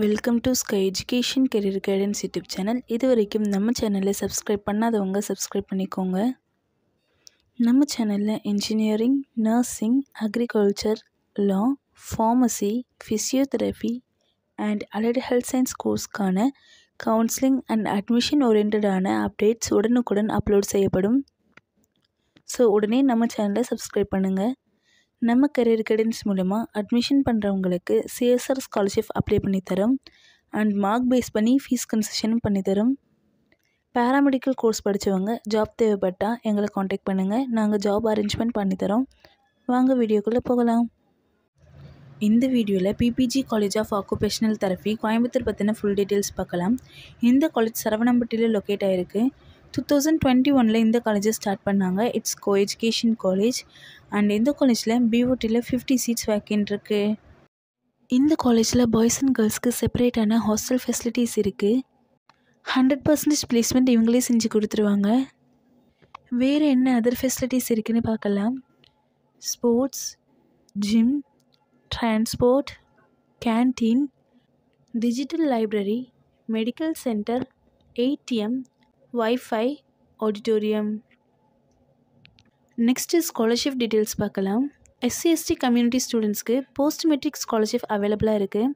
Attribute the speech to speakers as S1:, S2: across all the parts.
S1: Welcome to sky education career guidance YouTube channel. இது வரைக்கும் நம்ம சேனலை சப்ஸ்கிரைப் பண்ணாதவங்க சப்ஸ்கிரைப் பண்ணிக்கோங்க. நம்ம சேனலில் engineering, nursing, agriculture, law, pharmacy, physiotherapy and allied health science கோர்ஸ்க்கான கவுன்சிலிங் அண்ட் அட்மிஷன் ஓரியன்டான அப்டேட்ஸ் உடனுக்குடன் அப்லோட் செய்யப்படும். ஸோ உடனே நம்ம சேனலை சப்ஸ்கிரைப் பண்ணுங்கள். நம்ம கரியர் கைடன்ஸ் மூலமா அட்மிஷன் பண்ணுறவங்களுக்கு சிஎஸ்ஆர் ஸ்காலர்ஷிப் அப்ளை பண்ணித்தரோம் அண்ட் மார்க் பேஸ் பண்ணி ஃபீஸ் கன்செஷனும் பண்ணித்தரோம். பேராமெடிக்கல் கோர்ஸ் படித்தவங்க ஜாப் தேவைப்பட்டால் எங்களை காண்டாக்ட் பண்ணுங்கள். நாங்கள் ஜாப் அரேஞ்ச்மெண்ட் பண்ணித்தரோம். வாங்க வீடியோக்குள்ளே போகலாம். இந்த வீடியோவில் PPG college of occupational therapy Coimbatore பற்றின ஃபுல் டீட்டெயில்ஸ் பார்க்கலாம். இந்த காலேஜ் சரவணம்பட்டியில் லொக்கேட் ஆகிருக்கு. 2021 இந்த காலேஜை ஸ்டார்ட் பண்ணாங்க. It's co education college and இந்த காலேஜில் பிஓடியில் 50 சீட்ஸ் வேக்கன்ட் இருக்குது. இந்த காலேஜில் பாய்ஸ் அண்ட் கேர்ள்ஸ்க்கு செப்பரேட்டான ஹாஸ்டல் ஃபெசிலிட்டிஸ் இருக்குது. 100% பிளேஸ்மெண்ட் இவங்களே செஞ்சு கொடுத்துருவாங்க. வேறு என்ன அதர் ஃபெசிலிட்டிஸ் இருக்குதுன்னு பார்க்கலாம். Sports, gym, transport, canteen, digital library, medical centre, ATM, wifi, auditorium. Next scholarship details பார்க்கலாம். எஸ்சி/எஸ்டி கம்யூனிட்டி ஸ்டூடெண்ட்ஸ்க்கு போஸ்ட் மெட்ரிக் ஸ்காலர்ஷிப் அவைலபிளாக இருக்குது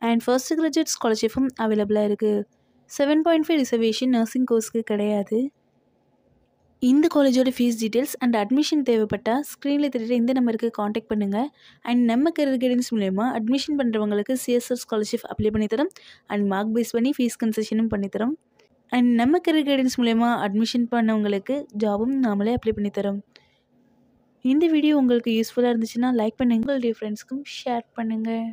S1: அண்ட் ஃபர்ஸ்ட் கிராஜுவேட் ஸ்காலர்ஷிப்பும் அவைலபிளாக இருக்குது. 7.5 ரிசர்வேஷன் நர்சிங் கோர்ஸ்க்கு கிடையாது. இந்த காலேஜோட ஃபீஸ் டீட்டெயில்ஸ் அண்ட் அட்மிஷன் தேவைப்பட்டால் ஸ்க்ரீனில் தெரியுற இந்த நம்பருக்கு காண்டாக்ட் பண்ணுங்கள். அண்ட் நம்ம கரியர் கைடன்ஸ் மூலமா அட்மிஷன் பண்ணுறவங்களுக்கு சிஎஸ்ஆர் ஸ்காலர்ஷிப் அப்ளை பண்ணித்தரோம் அண்ட் மார்க் பேஸ் பண்ணி ஃபீஸ் கன்செஷனும் பண்ணித்தரோம். அண்ட் நம்ம கரியர் கைடன்ஸ் மூலமா அட்மிஷன் பண்ணவங்களுக்கு ஜாபும் நாமளே அப்ளை பண்ணித்தரோம். இந்த வீடியோ உங்களுக்கு யூஸ்ஃபுல்லாக இருந்துச்சுன்னா லைக் பண்ணுங்கள். உங்களுடைய ஃப்ரெண்ட்ஸ்க்கும் ஷேர் பண்ணுங்கள்.